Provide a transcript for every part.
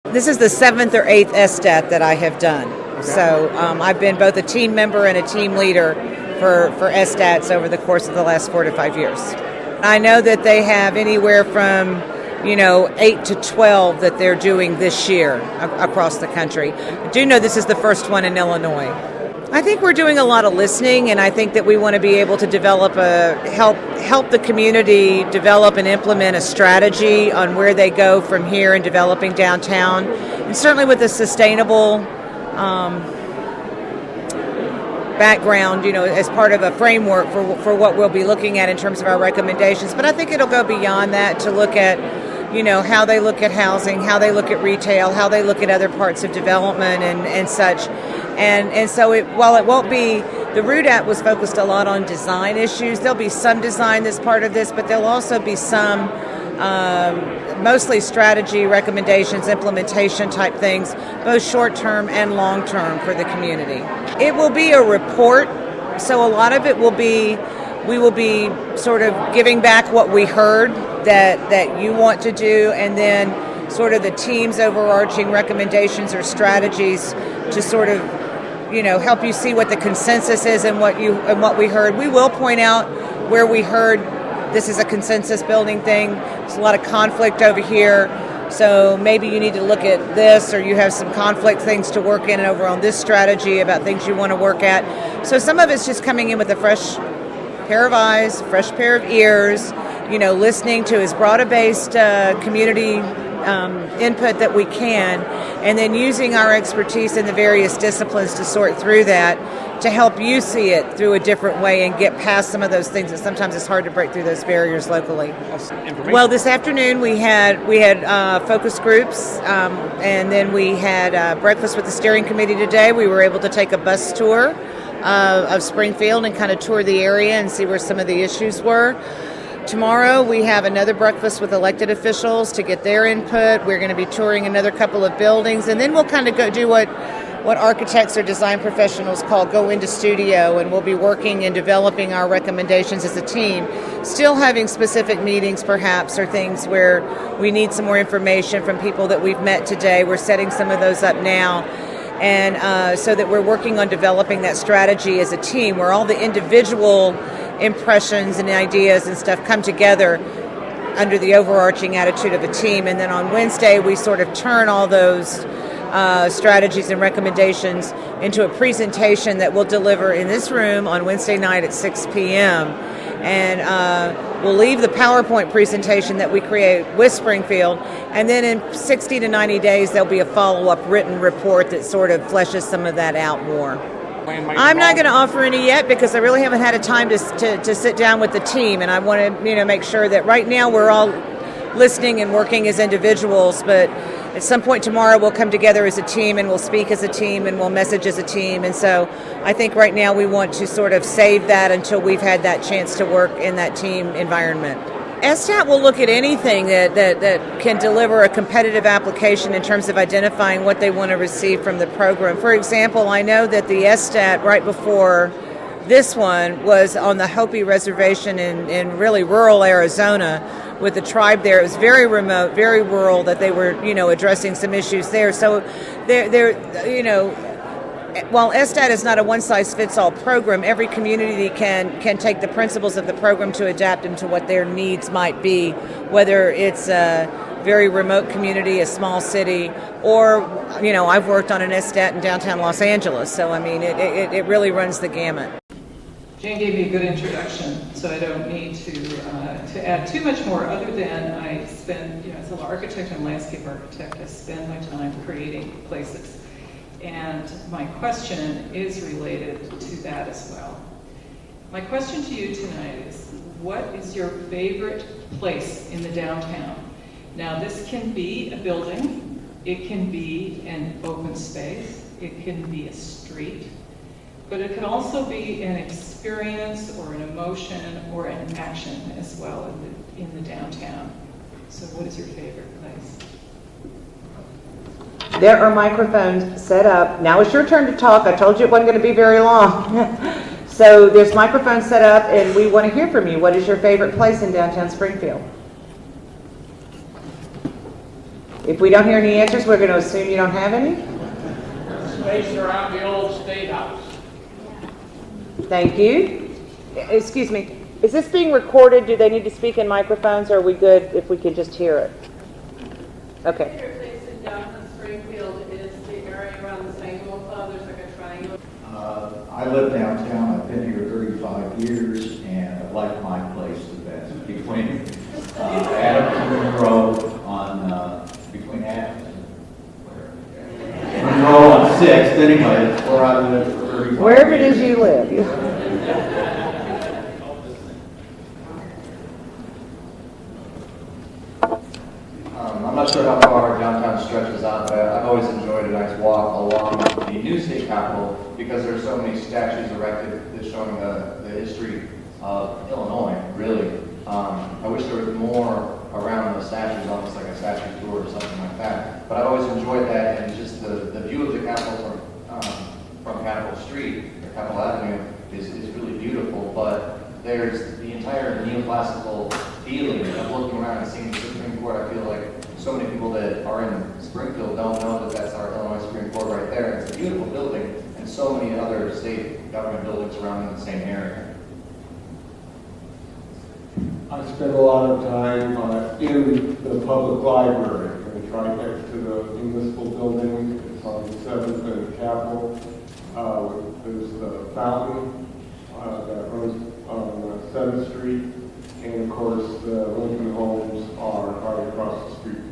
This is the 7th or 8th SDAT that I have done. Okay. So I've been both a team member and a team leader for SDATs over the course of the last 4 to 5 years. I know that they have anywhere from 8 to 12 that they're doing this year across the country. I do know this is the first one in Illinois. I think we're doing a lot of listening, and I think that we want to be able to develop help the community develop and implement a strategy on where they go from here in developing downtown, and certainly with a sustainable background, as part of a framework for what we'll be looking at in terms of our recommendations. But I think it'll go beyond that to look at how they look at housing, how they look at retail, how they look at other parts of development and such. And so while it won't be, the RUDAT was focused a lot on design issues. There'll be some design that's part of this, but there'll also be some mostly strategy, recommendations, implementation type things, both short-term and long-term for the community. It will be a report, so a lot of it will be, we will be sort of giving back what we heard that you want to do, and then sort of the team's overarching recommendations or strategies to sort of help you see what the consensus is and what we heard. We will point out where we heard this is a consensus building thing. There's a lot of conflict over here, so maybe you need to look at this, or you have some conflict things to work in over on this strategy about things you want to work at. So some of it's just coming in with a fresh pair of eyes, fresh pair of ears, listening to as broad a based community input that we can, and then using our expertise in the various disciplines to sort through that to help you see it through a different way and get past some of those things that sometimes it's hard to break through those barriers locally. Well, this afternoon we had focus groups, and then we had breakfast with the steering committee today. We were able to take a bus tour of Springfield and kind of tour the area and see where some of the issues were. Tomorrow we have another breakfast with elected officials to get their input. We're going to be touring another couple of buildings, and then we'll kind of go do what architects or design professionals call go into studio, and we'll be working and developing our recommendations as a team, still having specific meetings perhaps, or things where we need some more information from people that we've met today. We're setting some of those up now, and so that we're working on developing that strategy as a team where all the individual impressions and ideas and stuff come together under the overarching attitude of a team. And then on Wednesday we sort of turn all those strategies and recommendations into a presentation that we'll deliver in this room on Wednesday night at 6 p.m. And we'll leave the PowerPoint presentation that we create with Springfield, and then in 60 to 90 days there'll be a follow-up written report that sort of fleshes some of that out more. I'm not going to offer any yet because I really haven't had a time to sit down with the team, and I want to make sure that right now we're all listening and working as individuals, but at some point tomorrow we'll come together as a team and we'll speak as a team and we'll message as a team. And so I think right now we want to sort of save that until we've had that chance to work in that team environment. SDAT will look at anything that can deliver a competitive application in terms of identifying what they want to receive from the program. For example, I know that the SDAT right before this one was on the Hopi Reservation in really rural Arizona with the tribe there. It was very remote, very rural, that they were, addressing some issues there. So while SDAT is not a one-size-fits-all program, every community can take the principles of the program to adapt them to what their needs might be, whether it's a very remote community, a small city, or, I've worked on an SDAT in downtown Los Angeles, so, it really runs the gamut. Jane gave me a good introduction, so I don't need to add too much more, other than I spend, as an architect and landscape architect, I spend my time creating places. And my question is related to that as well. My question to you tonight is, what is your favorite place in the downtown? Now, this can be a building, it can be an open space, it can be a street, but it can also be an experience or an emotion or an action as well in the downtown. So what is your favorite place? There are microphones set up. Now it's your turn to talk. I told you it wasn't going to be very long. So there's microphones set up, and we want to hear from you. What is your favorite place in downtown Springfield? If we don't hear any answers, we're going to assume you don't have any. Space around the old State House. Thank you. Excuse me. Is this being recorded? Do they need to speak in microphones, or are we good if we can just hear it? Okay. My favorite place in downtown Springfield is the area around the Sanguine Club. There's like a triangle. I live downtown. I've been here 35 years, and I like my place the best. Between Adams and Monroe on between Adams and Monroe on 6th. Anyway, that's where I live for 35 years. Wherever it is you live. I'm not sure how far downtown stretches out, but I've always enjoyed a nice walk along the new state capitol because there's so many statues erected that's showing the history of Illinois, really. I wish there was more around the statues, almost like a statue tour or something like that. But I've always enjoyed that, and just the view of the Capitol from Capitol Street, or Capitol Avenue, is really beautiful. But there's the entire neoclassical feeling of looking around and seeing the Supreme Court. I feel like so many people that are in Springfield don't know that that's our Illinois Supreme Court right there. It's a beautiful building, and so many other state government buildings around in the same area. I spent a lot of time in the public library, and right next to the municipal building. It's on 7th and Capitol. There's the fountain that runs on 7th Street, and of course the Lincoln homes are right across the street.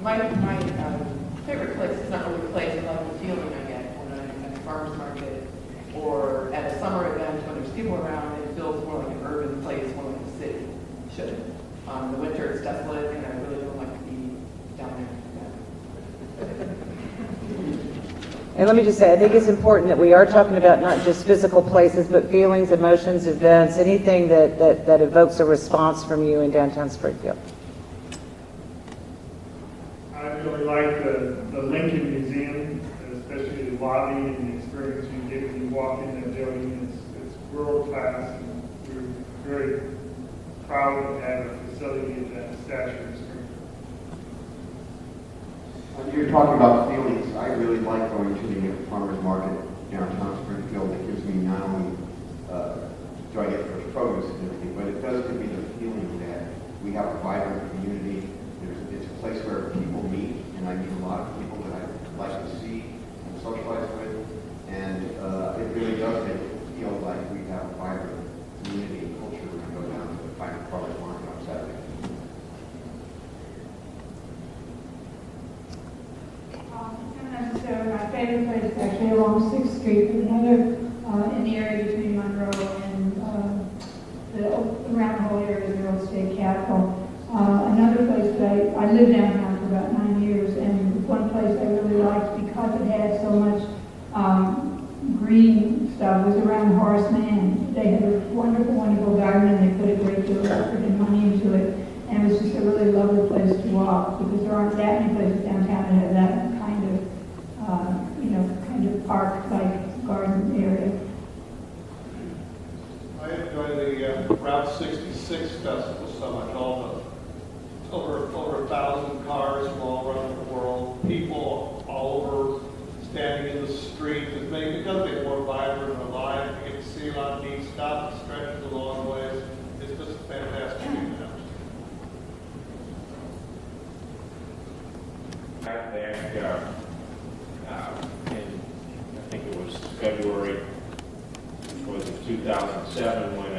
My favorite place is not really a place. I like the feeling I get when I'm at a farmer's market or at a summer event when there's people around. It feels more like an urban place, more like a city should. In the winter it's desolate, and I really don't like to be down there. And let me just say, I think it's important that we are talking about not just physical places, but feelings, emotions, events, anything that evokes a response from you in downtown Springfield. I really like the Lincoln Museum, especially the lobby and the experience you get when you walk in that building. It's world class, and we're very proud to have a facility of that stature in Springfield. When you're talking about feelings, I really like going to the farmer's market downtown Springfield. It gives me not only do I get fresh produce and everything, but it does give me the feeling that we have a vibrant community. It's a place where people meet, and I meet a lot of people that I like to see and socialize with, and it really does make it feel like we have a vibrant community and culture when we go down to the farmer's market on Saturday. Not necessarily my favorite place is actually along 6th Street, but another in the area between Monroe and around the whole area of the old state capitol. Another place that I lived downtown for about 9 years, and one place I really liked because it had so much green stuff was around Horace Mann. They had a wonderful, wonderful garden, and they put a great deal of effort and money into it. And it was just a really lovely place to walk because there aren't that many places downtown that have that kind of park-like garden area. I enjoy the Route 66 festival so much. Over 1,000 cars from all around the world, people all over standing in the street. It does make it more vibrant and alive. You get to see a lot of neat stuff. It stretches a long ways. It's just a fantastic event. Back in, I think it was February, was it 2007, when a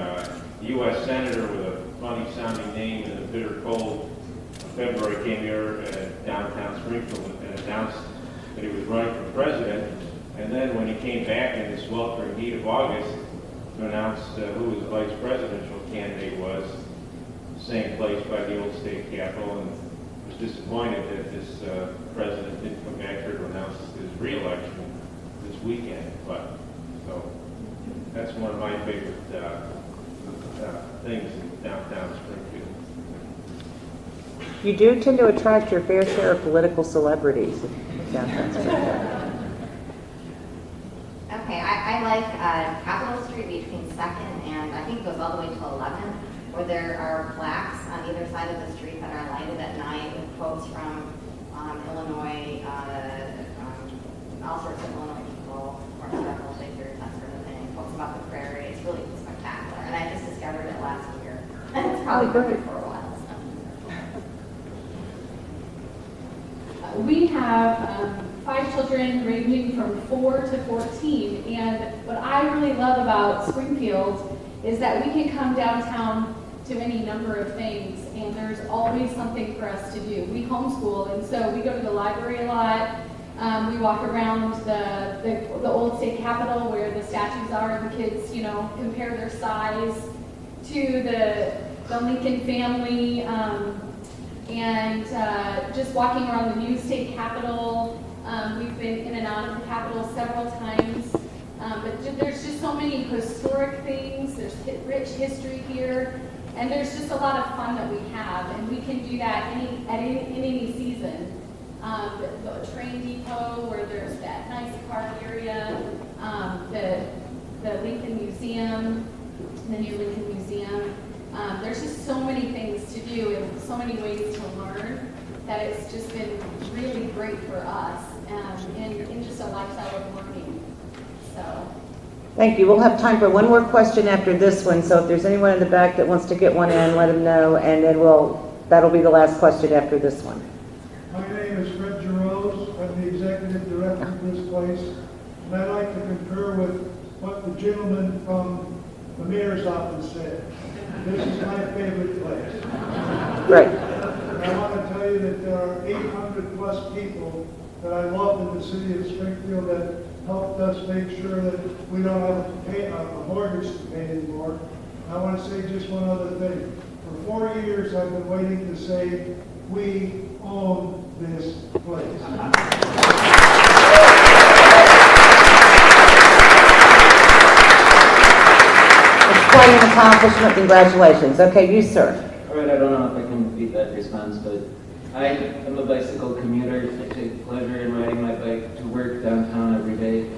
U.S. Senator with a funny-sounding name in the bitter cold of February came here at downtown Springfield and announced that he was running for president. And then when he came back in the sweltering heat of August to announce who his vice presidential candidate was, same place by the old state capitol, and was disappointed that this president didn't come back here to announce his re-election this weekend. But so that's one of my favorite things in downtown Springfield. You do tend to attract your fair share of political celebrities in downtown Springfield. Okay, I like Capitol Street between 22nd, and I think it goes all the way to 11, where there are plaques on either side of the street that are lighted at night with quotes from Illinois, all sorts of Illinois people, historical figures, that sort of thing, quotes about the prairie. It's really spectacular, and I just discovered it last year. It's probably been here for a while. So. We have 5 children ranging from 4 to 14, and what I really love about Springfield is that we can come downtown to any number of things, and there's always something for us to do. We homeschool, and so we go to the library a lot. We walk around the old state capitol where the statues are, and the kids, you know, compare their size to the Lincoln family, and just walking around the new state capitol. We've been in and out of the capitol several times, but there's just so many historic things. There's rich history here, and there's just a lot of fun that we have, and we can do that in any season. The train depot where there's that nice park area, the Lincoln Museum, the new Lincoln Museum. There's just so many things to do and so many ways to learn that it's just been really great for us in just a lifestyle of learning. So. Thank you. We'll have time for one more question after this one, so if there's anyone in the back that wants to get one in, let them know, and then that'll be the last question after this one. My name is Fred Giroux. I'm the executive director of this place, and I'd like to concur with what the gentleman from the mayor's office said. This is my favorite place. Great. And I want to tell you that there are 800 plus people that I love in the city of Springfield that helped us make sure that we don't have to pay a mortgage to pay anymore. And I want to say just one other thing. For 4 years, I've been waiting to say, we own this place. It's quite an accomplishment. Congratulations. Okay, you, sir. All right, I don't know if I can repeat that response, but I am a bicycle commuter. I take pleasure in riding my bike to work downtown every day.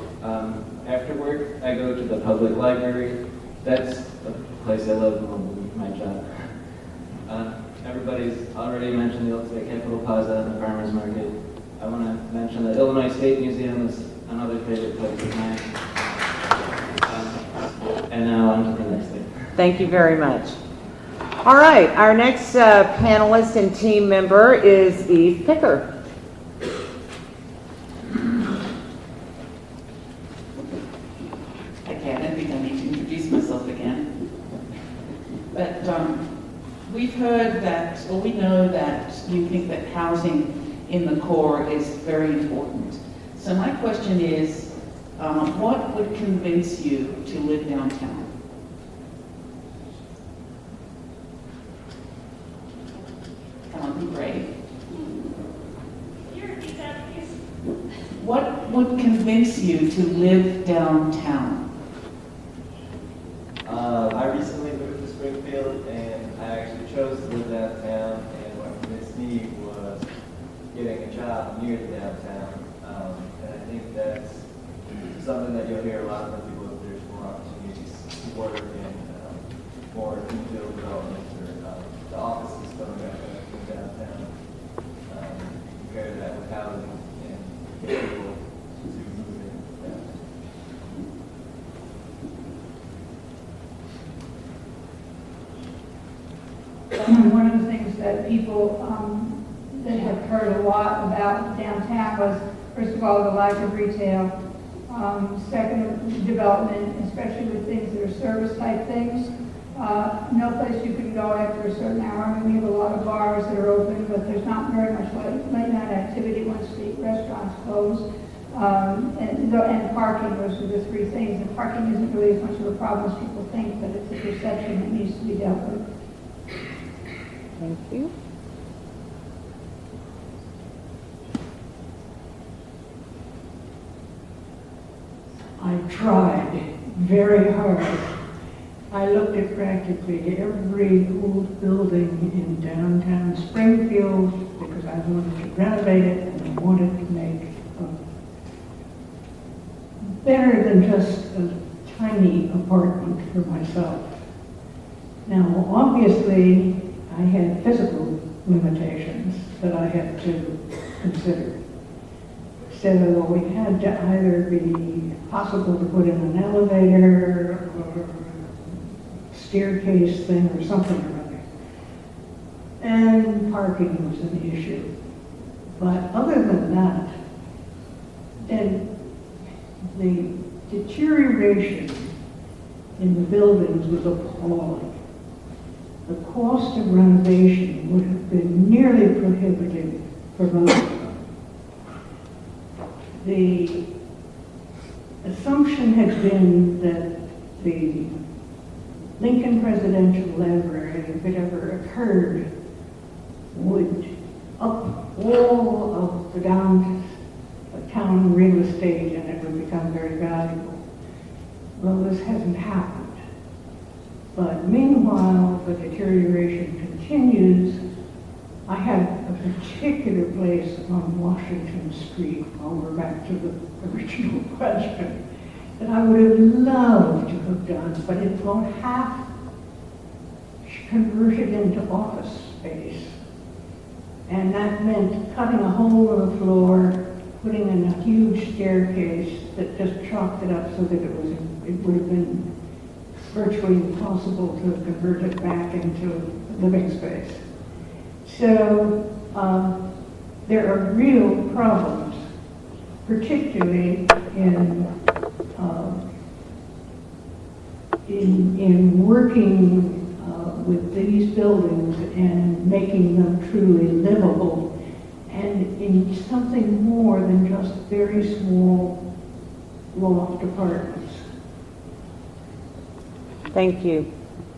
After work, I go to the public library. That's the place I love more than my job. Everybody's already mentioned the Old State Capitol Plaza and the Farmers Market. I want to mention the Illinois State Museum is another favorite place of mine. And now on to the next thing. Thank you very much. All right, our next panelist and team member is Eve Picker. Okay, I don't think I need to introduce myself again. But we've heard that, or we know that you think that housing in the core is very important. So my question is, what would convince you to live downtown? Come on, be brave. What would convince you to live downtown? I recently moved to Springfield, and I actually chose to live downtown, and what convinced me was getting a job near the downtown. And I think that's something that you'll hear a lot from people, if there's more opportunities to work and more infield development, or the offices coming back in downtown. Compare that with housing and get people to move in downtown. One of the things that people that have heard a lot about downtown was, first of all, the lack of retail. Second, development, especially with things that are service type things. No place you can go after a certain hour. I mean, we have a lot of bars that are open, but there's not very much late night activity once the restaurants close. And parking, those are the three things. And parking isn't really as much of a problem as people think, but it's a perception that needs to be dealt with. Thank you. I tried very hard. I looked at practically every old building in downtown Springfield because I wanted to renovate it and I wanted to make better than just a tiny tiny apartment for myself. Now, obviously, I had physical limitations that I had to consider. So it had to either be possible to put in an elevator or staircase thing or something or other. And parking was an issue. But other than that, then the deterioration in the buildings was appalling. The cost of renovation would have been nearly prohibitive for most of them. The assumption had been that the Lincoln Presidential Library, if it ever occurred, would up all of the downtown real estate and it would become very valuable. Well, this hasn't happened. But meanwhile, the deterioration continues. I had a particular place on Washington Street, while we're back to the original question, that I would have loved to have done, but it's about half converted into office space. And that meant cutting a hole in the floor, putting in a huge staircase that just chalked it up so that it would have been virtually impossible to convert it back into living space. So there are real problems, particularly in working with these buildings and making them truly livable, and in something more than just very small loft apartments. Thank you.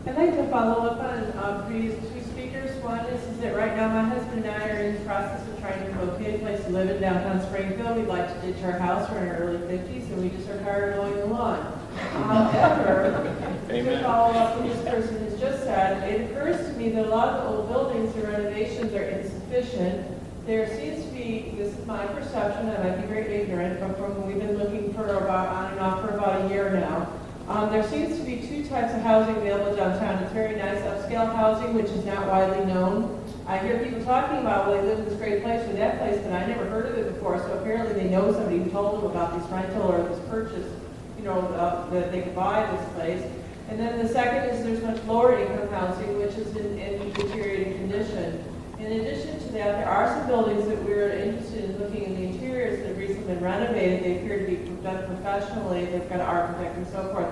I'd like to follow up on previous two speakers. One is that right now my husband and I are in the process of trying to locate a place to live in downtown Springfield. We'd like to ditch our house. We're in our early 50s, and we just are tired of mowing the lawn. However, to follow up what this person has just said, it occurs to me that a lot of the old buildings and renovations are insufficient. There seems to be, this is my perception, and I might be very ignorant, but from we've been looking for about on and off for about a year now. There seems to be two types of housing available downtown. It's very nice upscale housing, which is not widely known. I hear people talking about, well, they live in this great place or that place, but I never heard of it before. So apparently they know somebody who told them about this rental or this purchase, that they could buy this place. And then the second is there's much lower income housing, which is in deteriorating condition. In addition to that, there are some buildings that we're interested in looking in the interiors that have recently been renovated. They appear to be done professionally. They've got an architect and so forth.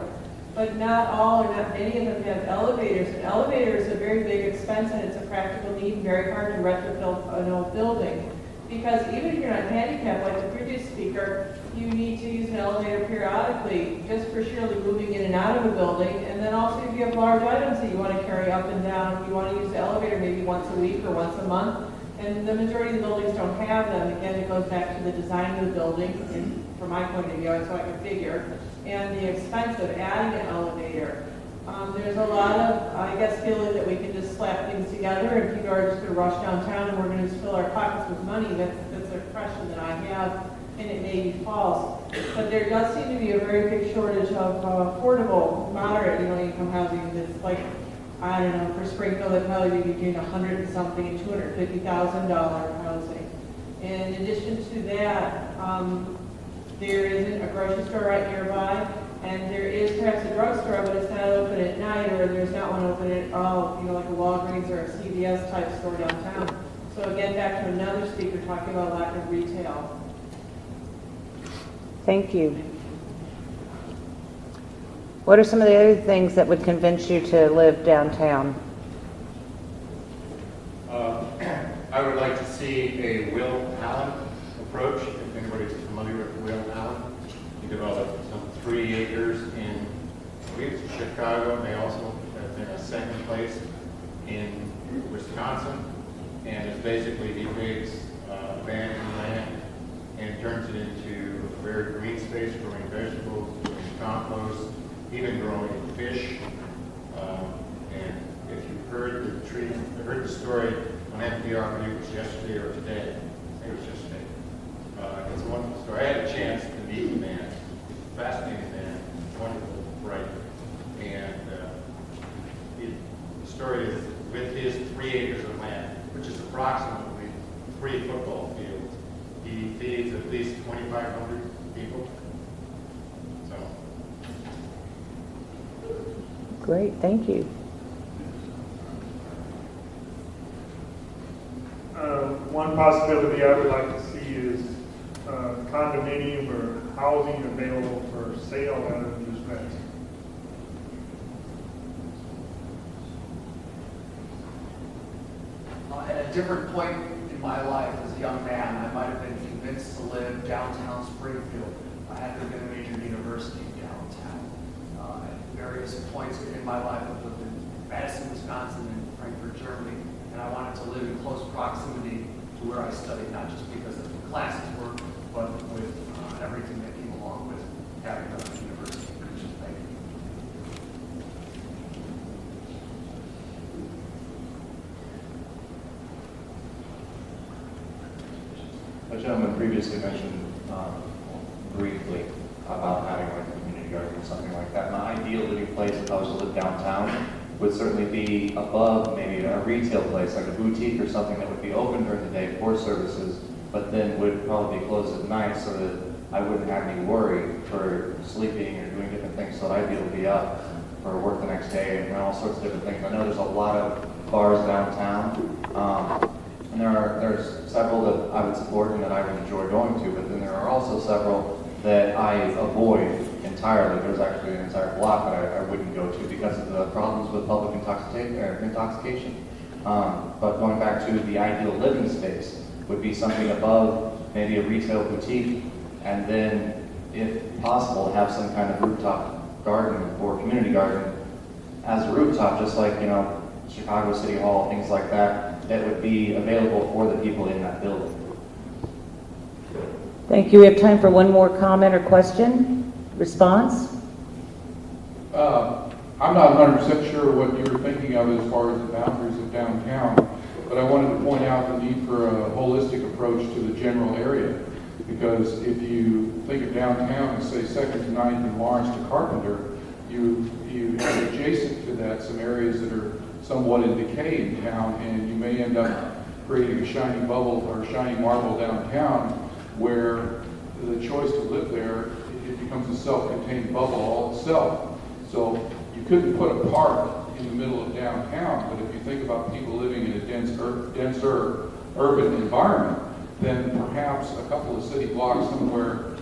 But not all or not many of them have elevators. An elevator is a very big expense and it's a practical need and very hard to retrofit an old building. Because even if you're not handicapped, like the previous speaker, you need to use an elevator periodically just for surely moving in and out of a building. And then also if you have large items that you want to carry up and down, you want to use the elevator maybe once a week or once a month. And the majority of the buildings don't have them. Again, it goes back to the design of the building, and from my point of view, so I can figure, and the expense of adding an elevator. There's a lot of, I guess, feeling that we can just slap things together and people are just going to rush downtown and we're going to just fill our pockets with money. That's an impression that I have, and it may be false. But there does seem to be a very big shortage of affordable, moderate, income housing that's like, I don't know, for Springfield, it'd probably be between $100 and something and $250,000 housing. And in addition to that, there isn't a grocery store right nearby, and there is perhaps a drugstore, but it's not open at night, or there's not one open at all, like a Walgreens or a CVS type store downtown. So again, back to another speaker talking about lack of retail. Thank you. What are some of the other things that would convince you to live downtown? I would like to see a Will Allen approach. If anybody's familiar with Will Allen, he developed some 3 acres in, I believe it's Chicago, and they also have been a second place in Wisconsin. And it's basically, he takes abandoned land and turns it into a very green space, growing vegetables, doing compost, even growing fish. And if you've heard the story on NPR, I believe it was yesterday or today. I think it was yesterday. It's a wonderful story. I had a chance to meet the man. Fascinating man, wonderful, bright story is with his 3 acres of land, which is approximately 3 football fields, he feeds at least 2,500 people. So, Great, thank you. One possibility I would like to see is condominium or housing available for sale out of this mess. At a different point in my life as a young man, I might have been convinced to live downtown Springfield. I had to go to a major university downtown. At various points in my life, I've lived in Madison, Wisconsin, and Frankfurt, Germany, and I wanted to live in close proximity to where I studied, not just because of the classes were, but with everything that came along with having a university. Thank you. A gentleman previously mentioned briefly about having like a community garden or something like that. My ideal living place, if I was to live downtown, would certainly be above maybe a retail place, like a boutique or something that would be open during the day for services, but then would probably be closed at night so that I wouldn't have any worry for sleeping or doing different things, so that I'd be able to be up for work the next day and all sorts of different things. I know there's a lot of bars downtown, and there's several that I would support and that I would enjoy going to, but then there are also several that I avoid entirely. There's actually an entire block that I wouldn't go to because of the problems with public intoxication. But going back to the ideal living space would be something above maybe a retail boutique, and then, if possible, have some kind of rooftop garden or community garden as a rooftop, just like, you know, Chicago City Hall, things like that, that would be available for the people in that building. Thank you. We have time for one more comment or question, response. I'm not 100% sure what you were thinking of as far as the boundaries of downtown, but I wanted to point out the need for a holistic approach to the general area. Because if you think of downtown and say 2nd to 9th and Lawrence to Carpenter, you have adjacent to that some areas that are somewhat in decay in town, and you may end up creating a shiny bubble or shiny marble downtown where the choice to live there, it becomes a self-contained bubble all itself. So you couldn't put a park in the middle of downtown, but if you think about people living in a denser urban environment, then perhaps a couple of city blocks somewhere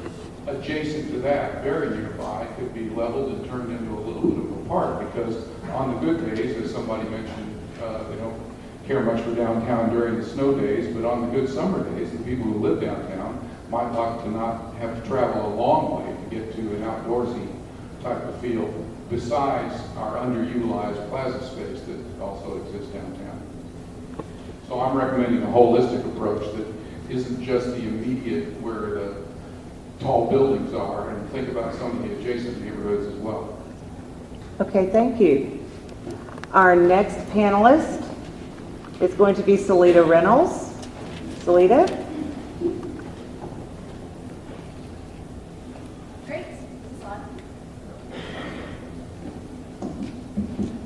adjacent to that, very nearby, could be leveled and turned into a little bit of a park, because on the good days, as somebody mentioned, they don't care much for downtown during the snow days, but on the good summer days, the people who live downtown might like to not have to travel a long way to get to an outdoorsy type of field, besides our underutilized plaza space that also exists downtown. So I'm recommending a holistic approach that isn't just the immediate where the tall buildings are, and think about some of the adjacent neighborhoods as well. Okay, thank you. Our next panelist is going to be Salita Reynolds. Salita? Great.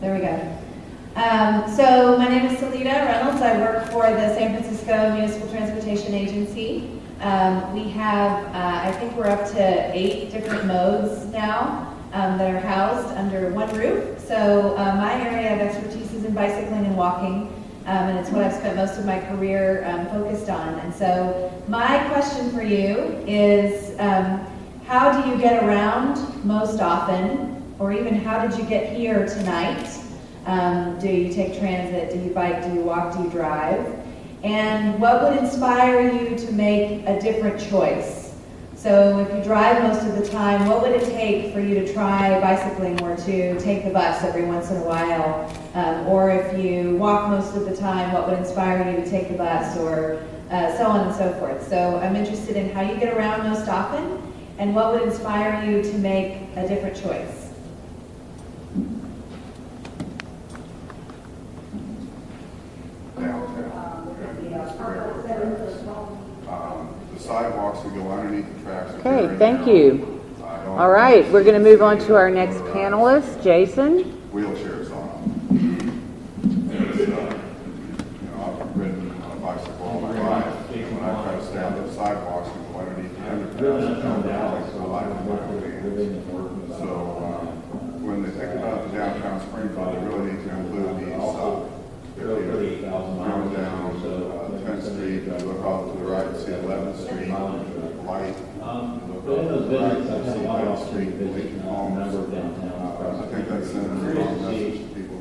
There we go. So my name is Salita Reynolds. I work for the San Francisco Municipal Transportation Agency. We have, I think we're up to 8 different modes now that are housed under one roof. So my area of expertise is in bicycling and walking, and it's what I've spent most of my career focused on. And so my question for you is, how do you get around most often, or even how did you get here tonight? Do you take transit? Do you bike? Do you walk? Do you drive? And what would inspire you to make a different choice? So if you drive most of the time, what would it take for you to try bicycling or to take the bus every once in a while? Or if you walk most of the time, what would inspire you to take the bus, or so on and so forth? So I'm interested in how you get around most often and what would inspire you to make a different choice. The sidewalks that go underneath the tracks. Okay, thank you. All right, we're going to move on to our next panelist, Jason. Wheelchairs on them. street, visit a number of downtown. I think that's sending the wrong message to people.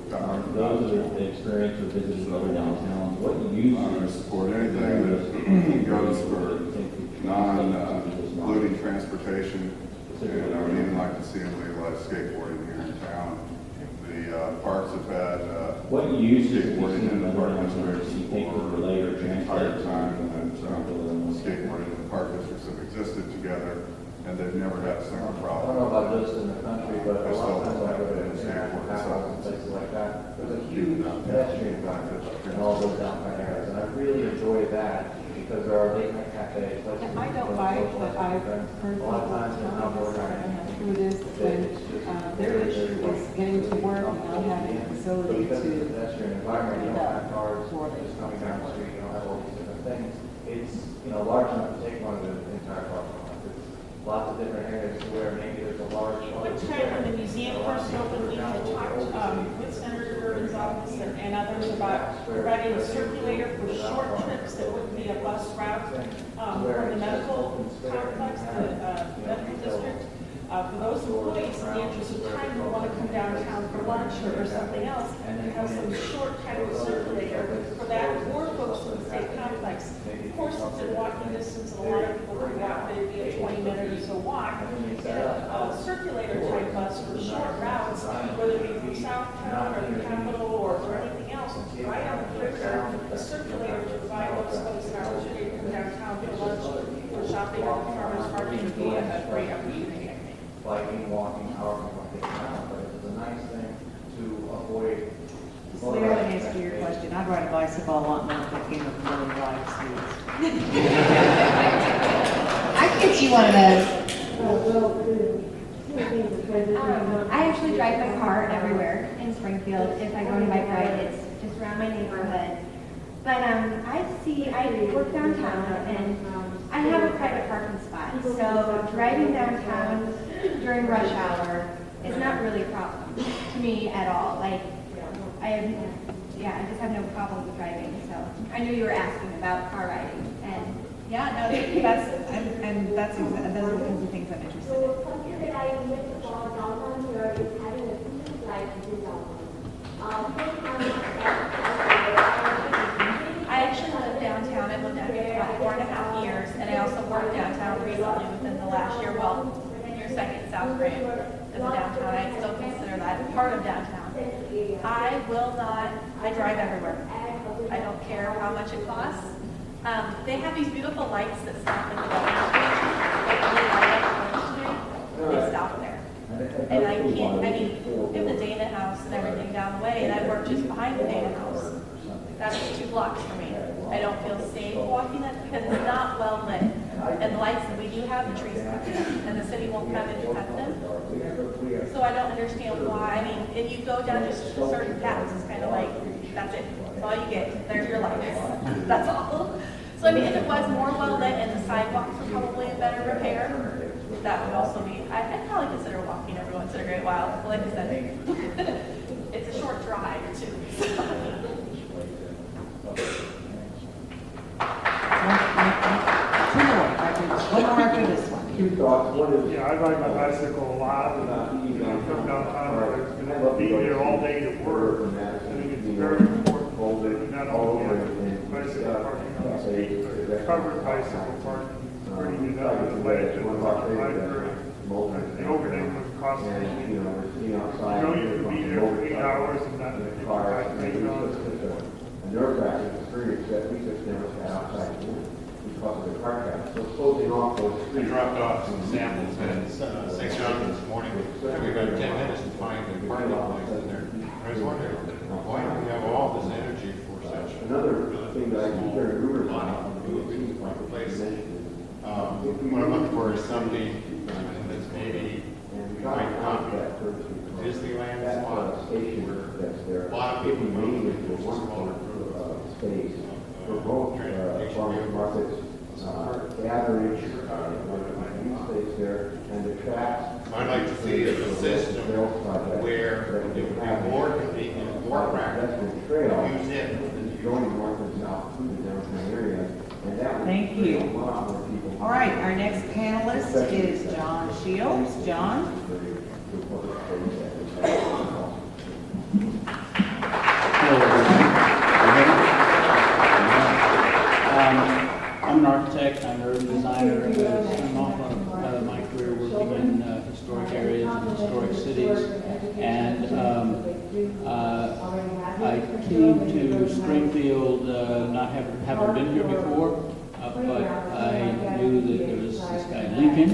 Those are the experience of visiting other downtowns. What you I support anything that goes for non-polluting transportation. And I would even like to see them legalize skateboarding here in town. The parks have had what uses skateboarding in the park districts you think would relate or the entire translate time that skateboarding and the park districts have existed together, and they've never had a single I problem. don't know about just in the country, but a lot of times I go to skateboard and places like that, there's a huge pedestrian package in all those downtown areas, and I really enjoy that, because there are late night cafes, places. I don't bike, but I've heard a lot of people times tell it's outdoor me dining. how true it is when their issue is getting to work and not having a facility Because it's a to pedestrian environment, you don't have cars for it. just coming down the street, you don't have all these different things. It's, large enough to take one of the entire parking lot. It's lots of different areas where maybe there's a large. What time when the museum first opened, we had talked with Senator Durbin's office and others about providing a circulator for short trips that wouldn't be a bus route from the medical complex, the medical district. For those employees, in the interest of time, who want to come downtown for lunch or something else, and have some short kind of circulator for that, or folks in the state complex. Of course, it's in walking distance, and a lot of people can walk, maybe a 20-minute or so walk. And a circulator type bus for short routes, whether it be from Southtown or the Capitol or anything else, right on the perimeter, a circulator to provide those folks an opportunity to come downtown for lunch or shopping or farmers market would be a great opportunity. Biking, walking, however you want to take it out, but it's a nice thing to avoid. So let me answer your question. I'd ride a bicycle a lot more if I came with really wide streets. I can get you one of those. I actually drive my car everywhere in Springfield. If I go on a bike ride, it's just around my neighborhood. But I work downtown and I have a private parking spot. So driving downtown during rush hour is not really a problem to me at all. Like, I just have no problem with driving. So I knew you were asking about car riding, and yeah, no, that's those are the kinds of things I'm interested I actually live downtown. I've lived down here for about 4.5 years, and I also worked downtown recently within the last year. Well, in your second South Grand as a downtown, I still consider that part of downtown. I drive everywhere. I don't care how much it costs. They have these beautiful lights that stop in the They stop there. And I can't, we have the Dana House and everything down the way, and I work just behind the Dana House. That's 2 blocks for me. I don't feel safe walking that because it's not well lit. And the lights that we do have, the trees cut them, and the city won't come in and cut them. So I don't understand why. I mean, if you go down just to certain paths, it's kind of like, that's it. That's all you get. There's your lights. That's all. So I mean, if it was more well lit and the sidewalks were probably in better repair, that would also be, I'd probably consider walking every once in a great while. Like I said, it's a short drive too. One more after this one. Yeah, I ride my bicycle a lot, and I come downtown, I'm going to be there all day to work. I think it's very important that you not only have bicycle parking on the street, but covered bicycle parking, bringing it up to the ledge of the library. The overnight would cost me, you could be there for 8 hours and not take it on. Your practice experience that we just never had outside the room because of the car traffic. So closing off those I streets. dropped off some samples at 6 o'clock this morning. It took me about 10 minutes to find the parking place in there. I was wondering, why do we have all this energy for such Another thing that I keep hearing rumors money? about. Place. What I'm looking for is something that's maybe might copy Disneyland spot. A lot of people go to a smaller group Space for both farmers markets, gatherings, youth space there, and the tracks. I'd like to see a system where it would be more convenient, more practical to use it. Joining north and south through the downtown area, and that would Thank you. bring a lot more people All right, our next panelist is John Shields. John? I'm an architect, I'm an urban designer, I'm off of my career working in historic areas and historic cities, and I came to Springfield, not having been here before, but I knew that there was this guy Lincoln,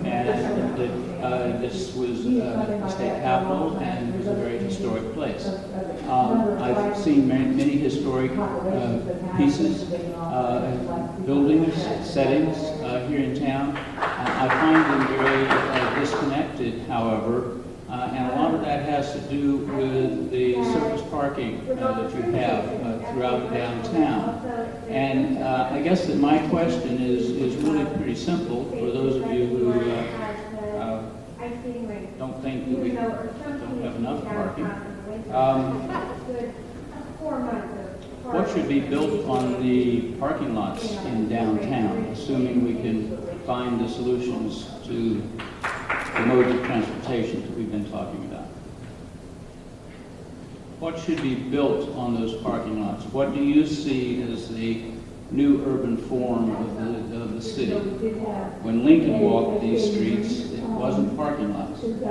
and that this was the state capitol, and it was a very historic place. I've seen many historic pieces, buildings, settings here in town. I find them very disconnected, however, and a lot of that has to do with the surface parking that you have throughout downtown. And I guess that my question is really pretty simple for those of you who don't think that we don't have enough parking. What should be built on the parking lots in downtown, assuming we can find the solutions to the modes of transportation that we've been talking about? What should be built on those parking lots? What do you see as the new urban form of the city? When Lincoln walked these streets, it wasn't parking lots. And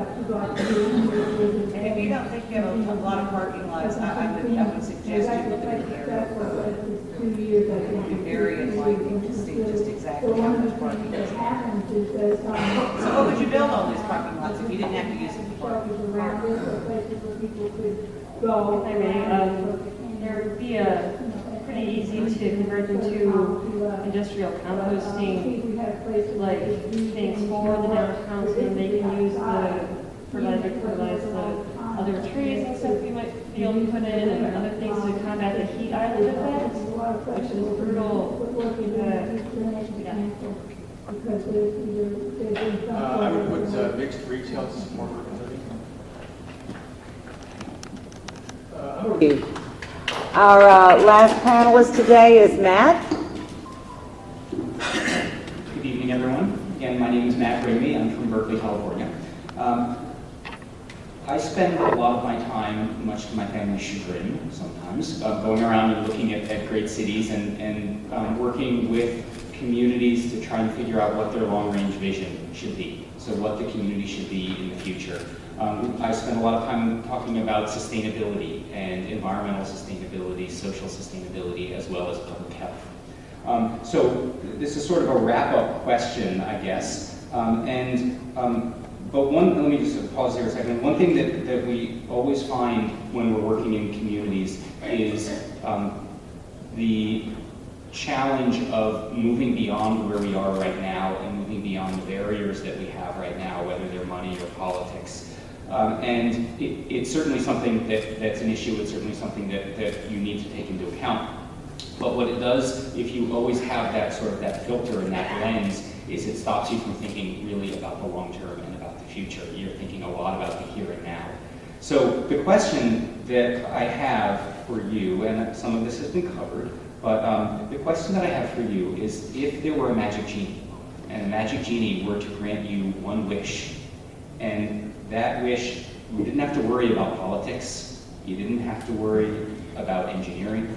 if you don't think you have a lot of parking lots, I would suggest you look at the area for it would be very enlightening to see just exactly how much parking is. So what would you build on these parking lots if you didn't have to use them for parking? There would be pretty easy to convert them to industrial composting, like things for the downtown, so that they can use the fertilizer to fertilize the other trees and stuff we might be able to put in, and other things to combat the heat island effect, which is brutal. I would put mixed retail to support urban living. Our last panelist today is Matt. Good evening, everyone. Again, my name is Matt Ramey. I'm from Berkeley, California. I spend a lot of my time, much to my family's chagrin sometimes, going around and looking at great cities and working with communities to try and figure out what their long-range vision should be. So what the community should be in the future. I spend a lot of time talking about sustainability and environmental sustainability, social sustainability, as well as public health. So this is sort of a wrap-up question, I guess. But let me just pause here a second. One thing that we always find when we're working in communities is the challenge of moving beyond where we are right now and moving beyond the barriers that we have right now, whether they're money or politics. And it's certainly something that's an issue. It's certainly something that you need to take into account. But what it does, if you always have that sort of that filter and that lens, is it stops you from thinking really about the long term and about the future. You're thinking a lot about the here and now. So the question that I have for you, and some of this has been covered, but the question that I have for you is, if there were a magic genie, and a magic genie were to grant you one wish, and that wish, you didn't have to worry about politics, you didn't have to worry about engineering,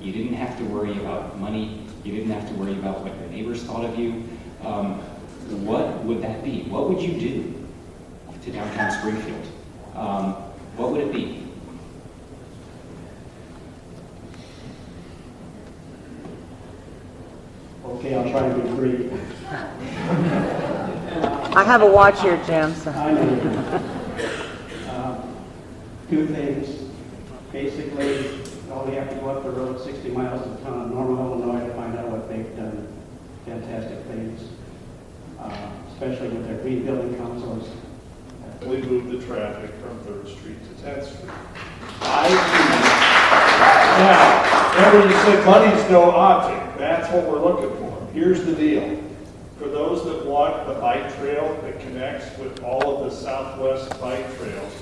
you didn't have to worry about money, you didn't have to worry about what your neighbors thought of you, what would that be? What would you do to downtown Springfield? What would it be? Okay, I'll try to be brief. I have a watch here, Jim. So. I know. Two things. Basically, all we have to go up the road 60 miles to Normal, Illinois to find out what they've done. Fantastic things, especially with their green building councils. We moved the traffic from 3rd Street to 10th Street. Now, when you say money's no object, that's what we're looking for. Here's the deal. For those that want the bike trail that connects with all of the Southwest bike trails,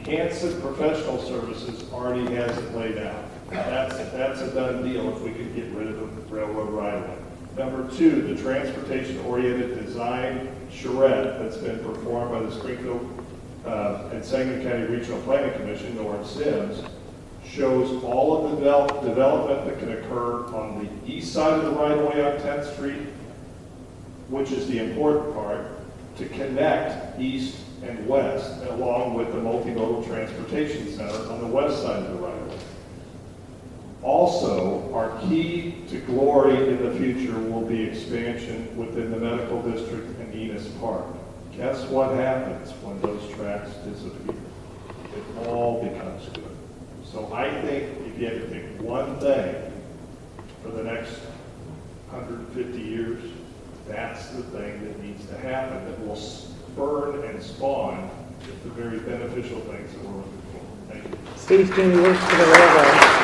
Hanson Professional Services already has it laid out. That's a done deal if we could get rid of the railroad right away. Number two, the transportation-oriented design charrette that's been performed by the Springfield and Sangamon County Regional Planning Commission, Norm Sims, shows all of the development that can occur on the east side of the right-of-way on 10th Street, which is the important part, to connect east and west, along with the multimodal transportation center on the west side of the right-of-way. Also, our key to glory in the future will be expansion within the medical district and Enos Park. Guess what happens when those tracks disappear? It all becomes good. So I think if you had to pick one thing for the next 150 years, that's the thing that needs to happen that will spur and spawn the very beneficial things that we're looking for. Thank you. Steve Toomey works for the railroad.